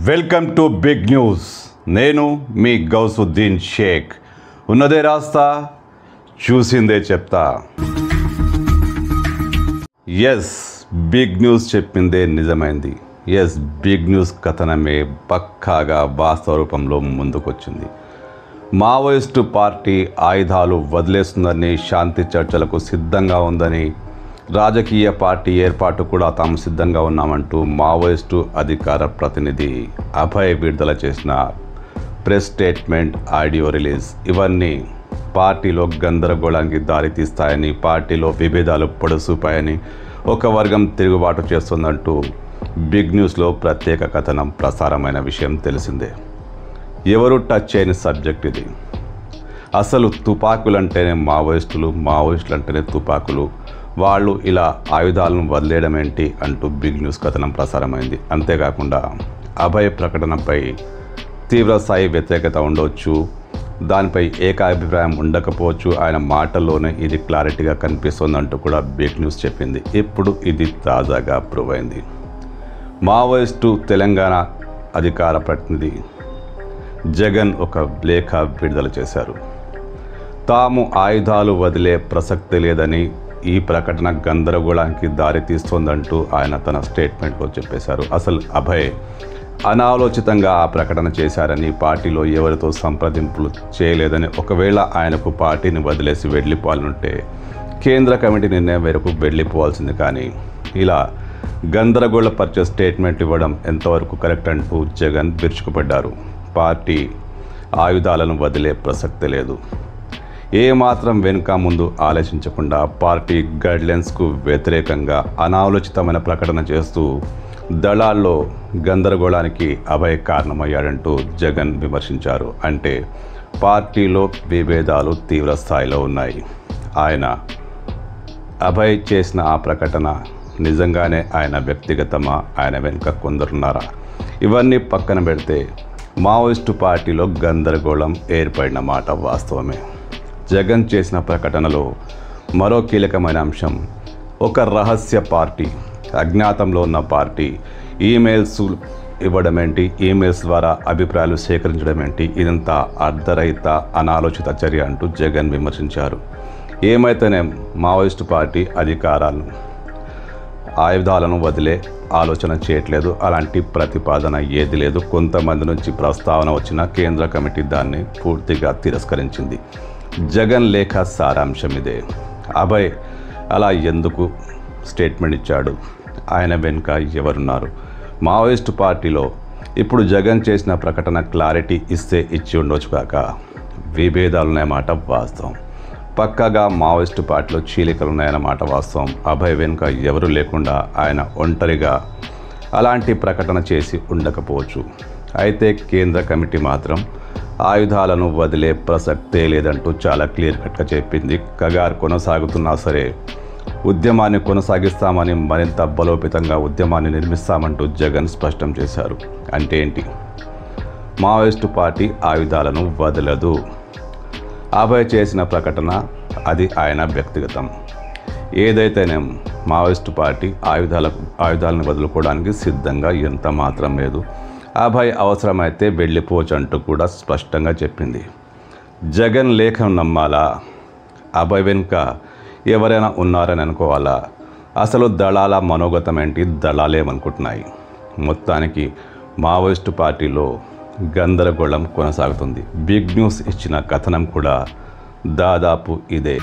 Welcome to big news. నేను మీ గౌసుద్దీన్ షేక్. ఉన్నదే రాస్తా, చూసిందే చెప్తా. ఎస్, బిగ్ న్యూస్ చెప్పిందే నిజమైంది. ఎస్, బిగ్ న్యూస్ కథనమే పక్కాగా వాస్తవ రూపంలో ముందుకొచ్చింది. మావోయిస్టు పార్టీ ఆయుధాలు వదిలేస్తుందని, శాంతి చర్చలకు సిద్ధంగా ఉందని, రాజకీయ పార్టీ ఏర్పాటు కూడా తాము సిద్ధంగా ఉన్నామంటూ మావోయిస్టు అధికార ప్రతినిధి అభయ్ విడుదల చేసిన ప్రెస్ స్టేట్మెంట్, ఆడియో రిలీజ్ ఇవన్నీ పార్టీలో గందరగోళానికి దారితీస్తాయని, పార్టీలో విభేదాలు పొడసూపాయని, ఒక వర్గం తిరుగుబాటు చేస్తుందంటూ బిగ్ న్యూస్లో ప్రత్యేక కథనం ప్రసారమైన విషయం తెలిసిందే. ఎవరు టచ్ చేయని సబ్జెక్ట్ ఇది. అసలు తుపాకులంటేనే మావోయిస్టులు, మావోయిస్టులు అంటేనే తుపాకులు, వాళ్ళు ఇలా ఆయుధాలను వదిలేయడం ఏంటి అంటూ బిగ్ న్యూస్ కథనం ప్రసారమైంది. అంతేకాకుండా అభయ్ ప్రకటనపై తీవ్ర స్థాయి వ్యతిరేకత ఉండవచ్చు, దానిపై ఏకాభిప్రాయం ఉండకపోవచ్చు. ఆయన మాటల్లోనే ఇది క్లారిటీగా కనిపిస్తుందంటూ కూడా బిగ్ న్యూస్ చెప్పింది. ఇప్పుడు ఇది తాజాగా ప్రూవ్ అయింది. మావోయిస్టు తెలంగాణ అధికార ప్రతినిధి జగన్ ఒక లేఖ విడుదల చేశారు. తాము ఆయుధాలు వదిలే ప్రసక్తి లేదని, ఈ ప్రకటన గందరగోళానికి దారితీస్తోందంటూ ఆయన తన స్టేట్మెంట్లో చెప్పేశారు. అసలు అభయ్ అనాలోచితంగా ఆ ప్రకటన చేశారని, పార్టీలో ఎవరితో సంప్రదింపులు చేయలేదని, ఒకవేళ ఆయనకు పార్టీని వదిలేసి వెళ్ళిపోవాలనుంటే కేంద్ర కమిటీ నిర్ణయం మేరకు వెళ్ళిపోవాల్సింది, కానీ ఇలా గందరగోళపరిచే స్టేట్మెంట్ ఇవ్వడం ఎంతవరకు కరెక్ట్ అంటూ జగన్ విరుచుకుపడ్డారు. పార్టీ ఆయుధాలను వదిలే ప్రసక్తి లేదు. ఏమాత్రం వెనుక ముందు ఆలోచించకుండా పార్టీ గైడ్లైన్స్కు వ్యతిరేకంగా అనాలోచితమైన ప్రకటన చేస్తూ దళాల్లో గందరగోళానికి అభయ్ కారణమయ్యాడంటూ జగన్ విమర్శించారు. అంటే పార్టీలో విభేదాలు తీవ్ర స్థాయిలో ఉన్నాయి. అభయ్ చేసిన ఆ ప్రకటన నిజంగానే ఆయన వ్యక్తిగతమా, ఆయన వెనుక కొందరున్నారా? ఇవన్నీ పక్కన పెడితే మావోయిస్టు పార్టీలో గందరగోళం ఏర్పడిన మాట వాస్తవమే. జగన్ చేసిన ప్రకటనలో మరో కీలకమైన అంశం, ఒక రహస్య పార్టీ, అజ్ఞాతంలో ఉన్న పార్టీ ఈమెయిల్స్ ఇవ్వడం ఏంటి, ఈమెయిల్స్ ద్వారా అభిప్రాయాలు సేకరించడం ఏంటి, ఇదంతా అర్ధరహిత అనాలోచిత చర్య అంటూ జగన్ విమర్శించారు. ఏమైతేనే మావోయిస్టు పార్టీ ఆయుధాలను వదిలే ఆలోచన చేయట్లేదు, అలాంటి ప్రతిపాదన ఏది లేదు. కొంతమంది నుంచి ప్రస్తావన వచ్చిన కేంద్ర కమిటీ దాన్ని పూర్తిగా తిరస్కరించింది. జగన్ లేఖ సారాంశం ఇదే. అభయ్ అలా ఎందుకు స్టేట్మెంట్ ఇచ్చాడు? ఆయన వెనుక ఎవరున్నారు? మావోయిస్టు పార్టీలో ఇప్పుడు జగన్ చేసిన ప్రకటన క్లారిటీ ఇస్తే ఇచ్చి ఉండొచ్చు కాక, విభేదాలున్నాయన్నమాట వాస్తవం. పక్కాగా మావోయిస్టు పార్టీలో చీలికలు ఉన్నాయన్నమాట వాస్తవం. అభయ్ వెనుక ఎవరు లేకుండా ఆయన ఒంటరిగా అలాంటి ప్రకటన చేసి ఉండకపోవచ్చు. అయితే కేంద్ర కమిటీ మాత్రం ఆయుధాలను వదిలే ప్రసక్తే లేదంటూ చాలా క్లియర్ కట్గా చెప్పింది. కగారు కొనసాగుతున్నా సరే ఉద్యమాన్ని కొనసాగిస్తామని, మరింత బలోపేతంగా ఉద్యమాన్ని నిర్మిస్తామంటూ జగన్ స్పష్టం చేశారు. అంటే ఏంటి? మావోయిస్టు పార్టీ ఆయుధాలను వదలదు. అభయ్ చేసిన ప్రకటన అది ఆయన వ్యక్తిగతం. ఏదైతేనే మావోయిస్టు పార్టీ ఆయుధాలను వదులుకోవడానికి సిద్ధంగా ఎంత మాత్రం లేదు. అభయ్ అవసరమైతే వెళ్ళిపోవచ్చు అంటూ కూడా స్పష్టంగా చెప్పింది. జగన్ లేఖను నమ్మాలా? అభయ్ వెనుక ఎవరైనా ఉన్నారని అనుకోవాలా? అసలు దళాల మనోగతం ఏంటి? దళాలేమనుకుంటున్నాయి? మొత్తానికి మావోయిస్టు పార్టీలో గందరగోళం కొనసాగుతుంది. బిగ్ న్యూస్ ఇచ్చిన కథనం కూడా దాదాపు ఇదే.